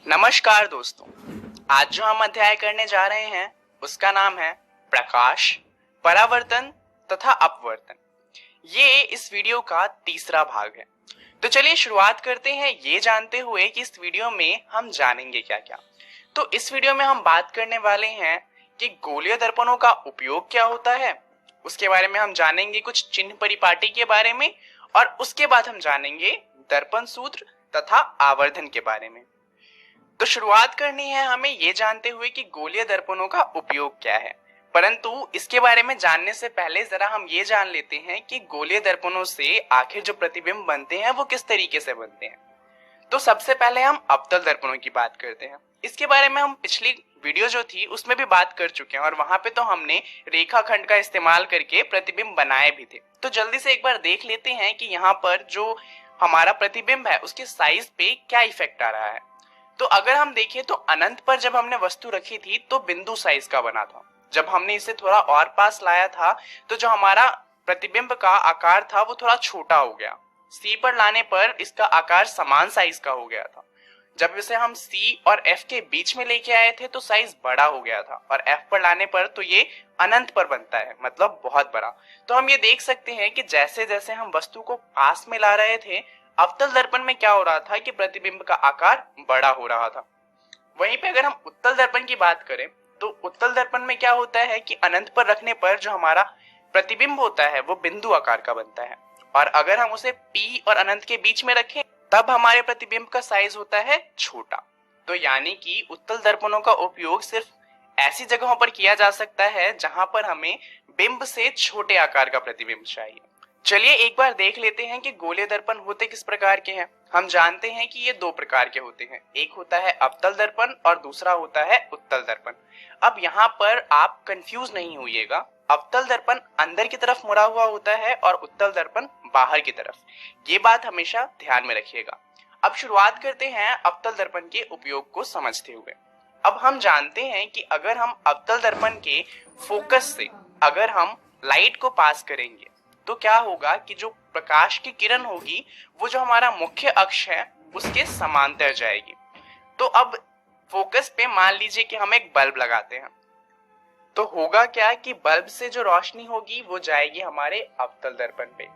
नमस्कार दोस्तों, आज जो हम अध्याय करने जा रहे हैं उसका नाम है प्रकाश, परावर्तन तथा अपवर्तन। ये इस वीडियो का तीसरा भाग है। तो चलिए शुरुआत करते हैं ये जानते हुए कि इस वीडियो में हम जानेंगे क्या क्या। तो इस वीडियो में हम बात करने वाले हैं कि गोलीय दर्पणों का उपयोग क्या होता है, उसके बारे में हम जानेंगे कुछ चिन्ह परिपाटी के बारे में, और उसके बाद हम जानेंगे दर्पण सूत्र तथा आवर्धन के बारे में। तो शुरुआत करनी है हमें ये जानते हुए कि गोलीय दर्पणों का उपयोग क्या है। परंतु इसके बारे में जानने से पहले जरा हम ये जान लेते हैं कि गोलीय दर्पणों से आखिर जो प्रतिबिंब बनते हैं वो किस तरीके से बनते हैं। तो सबसे पहले हम अवतल दर्पणों की बात करते हैं। इसके बारे में हम पिछली वीडियो जो थी उसमें भी बात कर चुके हैं और वहां पे तो हमने रेखाखंड का इस्तेमाल करके प्रतिबिंब बनाए भी थे। तो जल्दी से एक बार देख लेते हैं कि यहाँ पर जो हमारा प्रतिबिंब है उसके साइज पे क्या इफेक्ट आ रहा है। तो अगर हम देखें तो अनंत पर जब हमने वस्तु रखी थी तो बिंदु साइज का बना था। जब हमने इसे थोड़ा और पास लाया था तो जो हमारा प्रतिबिंब का आकार था वो थोड़ा छोटा हो गया। सी पर लाने पर इसका आकार समान साइज का हो गया था। जब इसे हम सी और एफ के बीच में लेके आए थे तो साइज बड़ा हो गया था, और एफ पर लाने पर तो ये अनंत पर बनता है, मतलब बहुत बड़ा। तो हम ये देख सकते हैं कि जैसे जैसे हम वस्तु को पास में ला रहे थे, अवतल दर्पण में क्या हो रहा था कि प्रतिबिंब का आकार बड़ा हो रहा था। वहीं पे अगर हम उत्तल दर्पण की बात करें तो उत्तल दर्पण में क्या होता है कि अनंत पर रखने पर जो हमारा प्रतिबिंब होता है वो बिंदु आकार का बनता है, और अगर हम उसे P और अनंत के बीच में रखें तब हमारे प्रतिबिंब का साइज होता है छोटा। तो यानी कि उत्तल दर्पणों का उपयोग सिर्फ ऐसी जगहों पर किया जा सकता है जहां पर हमें बिंब से छोटे आकार का प्रतिबिंब चाहिए। चलिए एक बार देख लेते हैं कि गोलीय दर्पण होते किस प्रकार के हैं। हम जानते हैं कि ये दो प्रकार के होते हैं, एक होता है अवतल दर्पण और दूसरा होता है उत्तल दर्पण। अब यहाँ पर आप कंफ्यूज नहीं होइएगा, अवतल दर्पण अंदर की तरफ मुड़ा हुआ होता है और उत्तल दर्पण बाहर की तरफ। ये बात हमेशा ध्यान में रखिएगा। अब शुरुआत करते हैं अवतल दर्पण के उपयोग को समझते हुए। अब हम जानते हैं कि अगर हम अवतल दर्पण के फोकस से अगर हम लाइट को पास करेंगे तो क्या होगा कि जो प्रकाश की किरण होगी वो जो हमारा मुख्य अक्ष है उसके समांतर जाएगी। तो अब फोकस पे मान लीजिए कि हम एक बल्ब लगाते हैं, तो होगा क्या कि बल्ब से जो रोशनी होगी वो जाएगी हमारे अवतल दर्पण पे,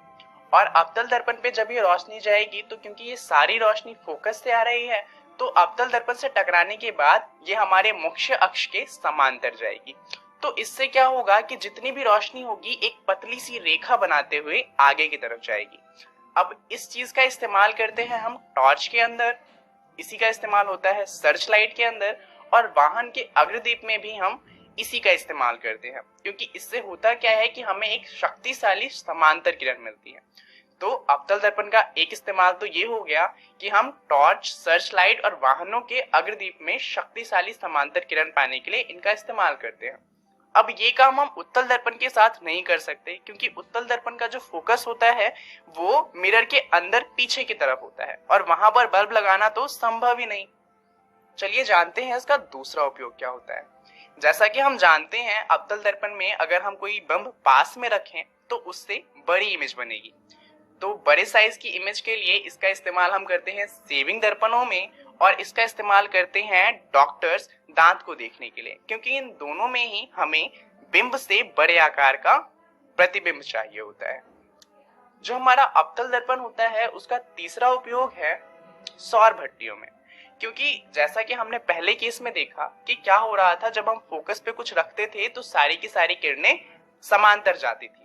और अवतल दर्पण पे जब ये रोशनी जाएगी तो क्योंकि ये सारी रोशनी फोकस से आ रही है तो अवतल दर्पण से टकराने के बाद ये हमारे मुख्य अक्ष के समांतर जाएगी। तो इससे क्या होगा कि जितनी भी रोशनी होगी एक पतली सी रेखा बनाते हुए आगे की तरफ जाएगी। अब इस चीज का इस्तेमाल करते हैं हम टॉर्च के अंदर, इसी का इस्तेमाल होता है सर्च लाइट के अंदर, और वाहन के अग्रदीप में भी हम इसी का इस्तेमाल करते हैं, क्योंकि इससे होता क्या है कि हमें एक शक्तिशाली समांतर किरण मिलती है। तो अवतल दर्पण का एक इस्तेमाल तो ये हो गया कि हम टॉर्च, सर्च लाइट और वाहनों के अग्रदीप में शक्तिशाली समांतर किरण पाने के लिए इनका इस्तेमाल करते हैं। अब ये काम हम उत्तल दर्पण के साथ नहीं कर सकते, क्योंकि उत्तल दर्पण का जो फोकस होता है वो मिरर के अंदर पीछे की तरफ होता है और वहां पर बल्ब लगाना तो संभव ही नहीं। चलिए जानते हैं इसका दूसरा उपयोग क्या होता है। जैसा कि हम जानते हैं अवतल दर्पण में अगर हम कोई बिंब पास में रखें तो उससे बड़ी इमेज बनेगी। तो बड़े साइज की इमेज के लिए इसका इस्तेमाल हम करते हैं सेविंग दर्पणों में, और इसका इस्तेमाल करते हैं डॉक्टर्स दांत को देखने के लिए, क्योंकि इन दोनों में ही हमें बिंब से बड़े आकार का प्रतिबिंब चाहिए होता है। जो हमारा अवतल दर्पण होता है उसका तीसरा उपयोग है सौर भट्टियों में, क्योंकि जैसा कि हमने पहले केस में देखा कि क्या हो रहा था, जब हम फोकस पे कुछ रखते थे तो सारी की सारी किरणें समांतर जाती थी।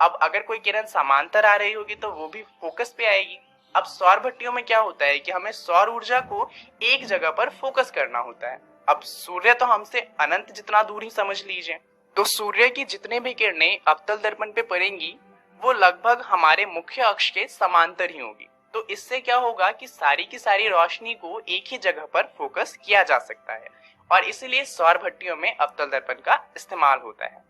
अब अगर कोई किरण समांतर आ रही होगी तो वो भी फोकस पे आएगी। अब सौर भट्टियों में क्या होता है कि हमें सौर ऊर्जा को एक जगह पर फोकस करना होता है। अब सूर्य तो हमसे अनंत जितना दूर ही समझ लीजिए, तो सूर्य की जितने भी किरणें अवतल दर्पण पे पड़ेंगी वो लगभग हमारे मुख्य अक्ष के समांतर ही होगी। तो इससे क्या होगा कि सारी की सारी रोशनी को एक ही जगह पर फोकस किया जा सकता है, और इसीलिए सौर भट्टियों में अवतल दर्पण का इस्तेमाल होता है।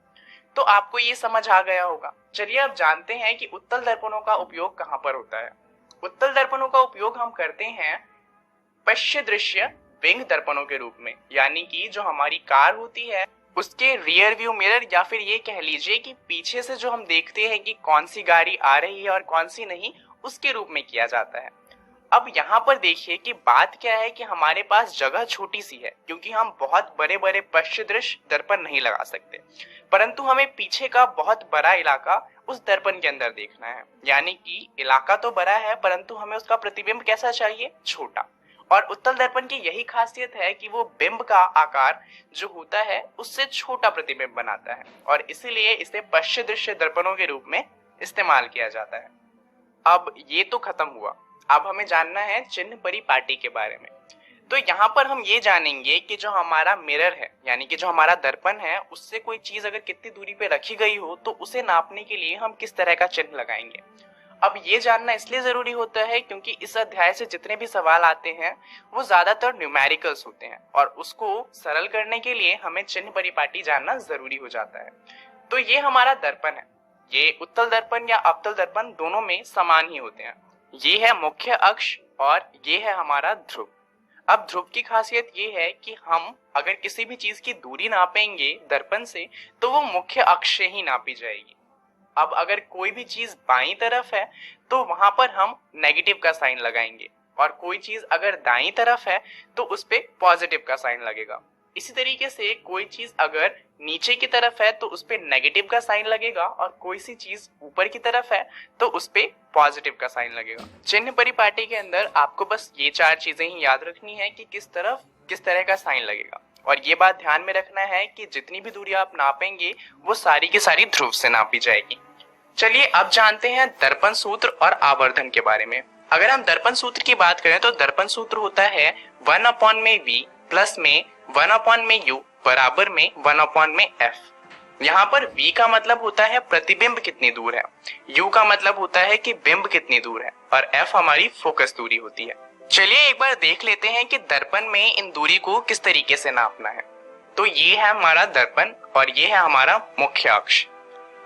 तो आपको ये समझ आ गया होगा। चलिए अब जानते हैं कि उत्तल दर्पणों का उपयोग कहाँ पर होता है। उत्तल दर्पणों का उपयोग हम करते हैं पश्य दृश्य विंग दर्पणों के रूप में, यानी कि जो हमारी कार होती है उसके रियर व्यू मिरर, या फिर ये कह लीजिए कि पीछे से जो हम देखते हैं कि कौन सी गाड़ी आ रही है और कौन सी नहीं, उसके रूप में किया जाता है। अब यहाँ पर देखिए कि बात क्या है कि हमारे पास जगह छोटी सी है, क्योंकि हम बहुत बड़े बड़े पश्चिदृश्य दर्पण नहीं लगा सकते, परंतु हमें पीछे का बहुत बड़ा इलाका उस दर्पण के अंदर देखना है। यानी कि इलाका तो बड़ा है, परंतु हमें उसका प्रतिबिंब कैसा चाहिए? छोटा। और उत्तल दर्पण की यही खासियत है कि वो बिंब का आकार जो होता है उससे छोटा प्रतिबिंब बनाता है, और इसीलिए इसे पश्चिदृश्य दर्पणों के रूप में इस्तेमाल किया जाता है। अब ये तो खत्म हुआ, अब हमें जानना है चिन्ह परिपाटी के बारे में। तो यहाँ पर हम ये जानेंगे कि जो हमारा मिरर है, यानी कि जो हमारा दर्पण है, उससे कोई चीज अगर कितनी दूरी पे रखी गई हो तो उसे नापने के लिए हम किस तरह का चिन्ह लगाएंगे। अब ये जानना इसलिए जरूरी होता है क्योंकि इस अध्याय से जितने भी सवाल आते हैं वो ज्यादातर न्यूमेरिकल्स होते हैं, और उसको सरल करने के लिए हमें चिन्ह परिपाटी जानना जरूरी हो जाता है। तो ये हमारा दर्पण है, ये उत्तल दर्पण या अवतल दर्पण दोनों में समान ही होते हैं। ये है मुख्य अक्ष और ये है हमारा ध्रुव। अब ध्रुव की खासियत ये है कि हम अगर किसी भी चीज की दूरी नापेंगे दर्पण से तो वो मुख्य अक्ष से ही नापी जाएगी। अब अगर कोई भी चीज बाईं तरफ है तो वहां पर हम नेगेटिव का साइन लगाएंगे, और कोई चीज अगर दाईं तरफ है तो उस पे पॉजिटिव का साइन लगेगा। इसी तरीके से कोई चीज अगर नीचे की तरफ है तो उस पे नेगेटिव का साइन लगेगा, और कोई सी चीज ऊपर की तरफ है तो उस पे पॉजिटिव का साइन लगेगा। चिन्ह परिपाटी के अंदर आपको बस ये 4 चीजें ही याद रखनी है कि किस तरफ किस तरह का साइन लगेगा, और ये बात ध्यान में रखना है कि जितनी भी दूरी आप नापेंगे वो सारी की सारी ध्रुव से नापी जाएगी। चलिए अब जानते हैं दर्पण सूत्र और आवर्धन के बारे में। अगर हम दर्पण सूत्र की बात करें तो दर्पण सूत्र होता है 1/v प्लस में 1/u बराबर में 1/f। यहाँ पर v का मतलब होता है प्रतिबिंब कितनी दूर है, u का मतलब होता है कि बिंब कितनी दूर है, और f हमारी फोकस दूरी होती है। चलिए एक बार देख लेते हैं कि दर्पण में इन दूरी को किस तरीके से नापना है। तो ये है हमारा दर्पण और ये है हमारा मुख्य अक्ष।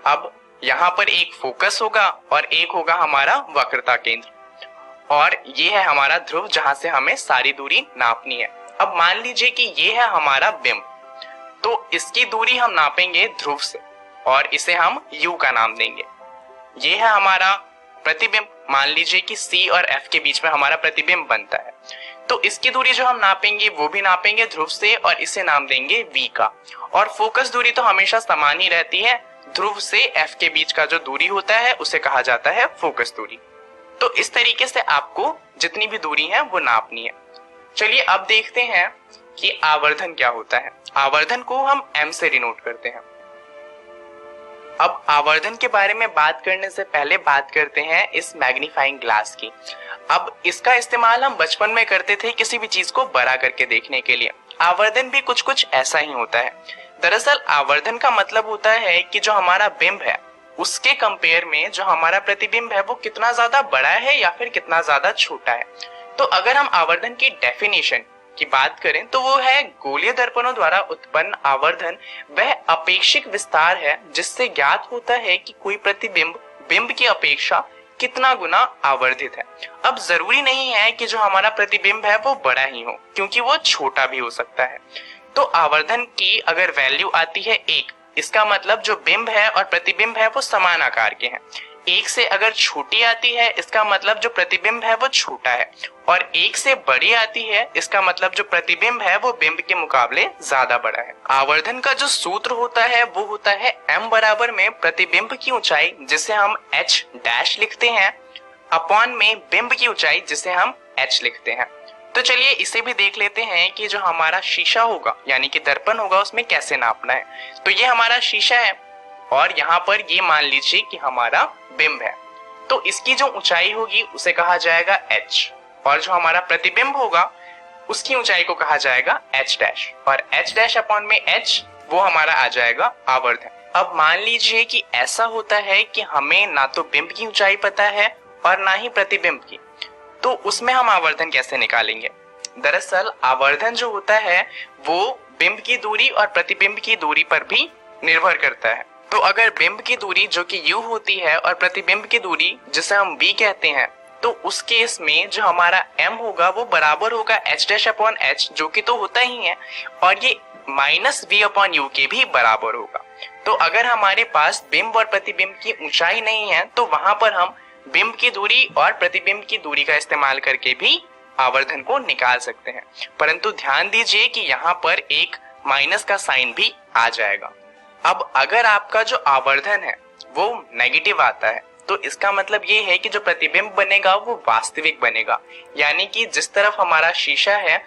अब यहाँ पर एक फोकस होगा और एक होगा हमारा वक्रता केंद्र, और ये है हमारा ध्रुव जहां से हमें सारी दूरी नापनी है। अब मान लीजिए कि ये है हमारा बिंब, तो इसकी दूरी हम नापेंगे ध्रुव से और इसे हम u का नाम देंगे। ये है हमारा प्रतिबिंब, मान लीजिए कि C और F के बीच में हमारा प्रतिबिंब बनता है, तो इसकी दूरी जो हम नापेंगे वो भी नापेंगे ध्रुव से और इसे नाम देंगे v का। और फोकस दूरी तो हमेशा समान ही रहती है, ध्रुव से F के बीच का जो दूरी होता है उसे कहा जाता है फोकस दूरी। तो इस तरीके से आपको जितनी भी दूरी है वो नापनी है। चलिए अब देखते हैं कि आवर्धन क्या होता है। आवर्धन को हम m से डिनोट करते हैं। अब आवर्धन के बारे में बात करने से पहले बात करते हैं इस मैग्नीफाइंग ग्लास की। अब इसका इस्तेमाल हम बचपन में करते थे किसी भी चीज को बड़ा करके देखने के लिए। आवर्धन भी कुछ कुछ ऐसा ही होता है। दरअसल आवर्धन का मतलब होता है कि जो हमारा बिंब है उसके कंपेयर में जो हमारा प्रतिबिंब है वो कितना ज्यादा बड़ा है या फिर कितना ज्यादा छोटा है। तो अगर हम आवर्धन की डेफिनेशन की बात करें तो वो है गोलीय दर्पणों द्वारा उत्पन्न आवर्धन वह अपेक्षिक विस्तार है जिससे ज्ञात होता है कि कोई प्रतिबिंब बिंब की अपेक्षा कितना गुना आवर्धित है। अब जरूरी नहीं है कि जो हमारा प्रतिबिंब है वो बड़ा ही हो, क्योंकि वो छोटा भी हो सकता है। तो आवर्धन की अगर वैल्यू आती है 1, इसका मतलब जो बिंब है और प्रतिबिंब है वो समान आकार के हैं। 1 से अगर छोटी आती है इसका मतलब जो प्रतिबिंब है वो छोटा है, और 1 से बड़ी आती है इसका मतलब जो प्रतिबिंब है वो बिंब के मुकाबले ज्यादा बड़ा है। आवर्धन का जो सूत्र होता है वो होता है m बराबर में प्रतिबिंब की ऊंचाई जिसे हम h डैश लिखते हैं अपॉन में बिंब की ऊंचाई जिसे हम h लिखते हैं। तो चलिए इसे भी देख लेते हैं कि जो हमारा शीशा होगा यानी कि दर्पण होगा उसमें कैसे नापना है। तो ये हमारा शीशा है और यहाँ पर ये मान लीजिए कि हमारा बिंब है, तो इसकी जो ऊंचाई होगी उसे कहा जाएगा h, और जो हमारा प्रतिबिंब होगा उसकी ऊंचाई को कहा जाएगा h डैश, और h डैश अपॉन में h वो हमारा आ जाएगा आवर्धन। अब मान लीजिए कि ऐसा होता है कि हमें ना तो बिंब की ऊंचाई पता है और ना ही प्रतिबिंब की, तो उसमें हम आवर्धन कैसे निकालेंगे। दरअसल आवर्धन जो होता है वो बिंब की दूरी और प्रतिबिंब की दूरी पर भी निर्भर करता है। तो अगर बिंब की दूरी जो कि u होती है और प्रतिबिंब की दूरी जिसे हम v कहते हैं, तो उस केस में जो हमारा m होगा वो बराबर होगा h डैश अपॉन h, जो कि तो होता ही है, और ये माइनस v अपॉन u के भी बराबर होगा। तो अगर हमारे पास बिंब और प्रतिबिंब की ऊंचाई नहीं है तो वहां पर हम बिंब की दूरी और प्रतिबिंब की दूरी का इस्तेमाल करके भी आवर्धन को निकाल सकते हैं, परंतु ध्यान दीजिए कि यहाँ पर एक माइनस का साइन भी आ जाएगा। अब अगर आपका जो आवर्धन है वो नेगेटिव आता है तो इसका मतलब ये है कि जो प्रतिबिंब बनेगा वो वास्तविक बनेगा, यानी कि जिस तरफ हमारा शीशा है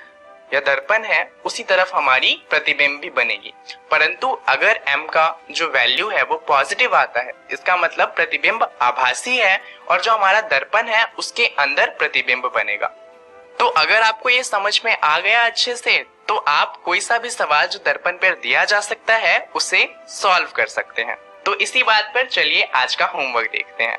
या दर्पण है उसी तरफ हमारी प्रतिबिंब भी बनेगी। परंतु अगर m का जो वैल्यू है वो पॉजिटिव आता है, इसका मतलब प्रतिबिंब आभासी है और जो हमारा दर्पण है उसके अंदर प्रतिबिंब बनेगा। तो अगर आपको ये समझ में आ गया अच्छे से, तो आप कोई सा भी सवाल जो दर्पण पर दिया जा सकता है उसे सॉल्व कर सकते हैं। तो इसी बात पर चलिए आज का होमवर्क देखते हैं।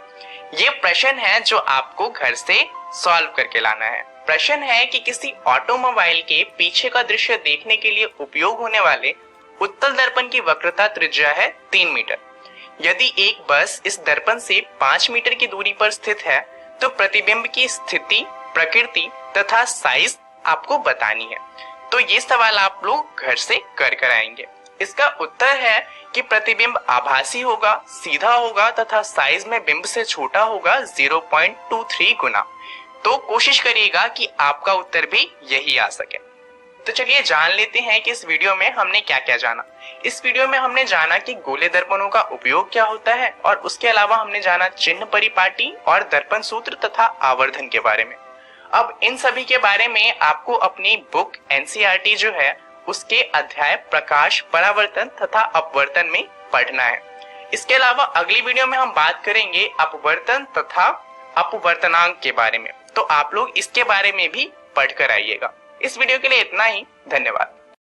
ये प्रश्न है जो आपको घर से सॉल्व करके लाना है। प्रश्न है कि किसी ऑटोमोबाइल के पीछे का दृश्य देखने के लिए उपयोग होने वाले उत्तल दर्पण की वक्रता त्रिज्या है 3 मीटर। यदि एक बस इस दर्पण से 5 मीटर की दूरी पर स्थित है तो प्रतिबिंब की स्थिति, प्रकृति तथा साइज आपको बतानी है। तो ये सवाल आप लोग घर से कर आएंगे। इसका उत्तर है कि प्रतिबिंब आभासी होगा, सीधा होगा तथा साइज में बिंब से छोटा होगा 0.23 गुना। तो कोशिश करिएगा कि आपका उत्तर भी यही आ सके। तो चलिए जान लेते हैं कि इस वीडियो में हमने क्या क्या जाना। इस वीडियो में हमने जाना कि गोले दर्पणों का उपयोग क्या होता है और उसके अलावा हमने जाना चिन्ह परिपाटी और दर्पण सूत्र तथा आवर्धन के बारे में। अब इन सभी के बारे में आपको अपनी बुक NCERT जो है उसके अध्याय प्रकाश, परावर्तन तथा अपवर्तन में पढ़ना है। इसके अलावा अगली वीडियो में हम बात करेंगे अपवर्तन तथा अपवर्तनांक के बारे में, तो आप लोग इसके बारे में भी पढ़कर आइएगा। इस वीडियो के लिए इतना ही, धन्यवाद।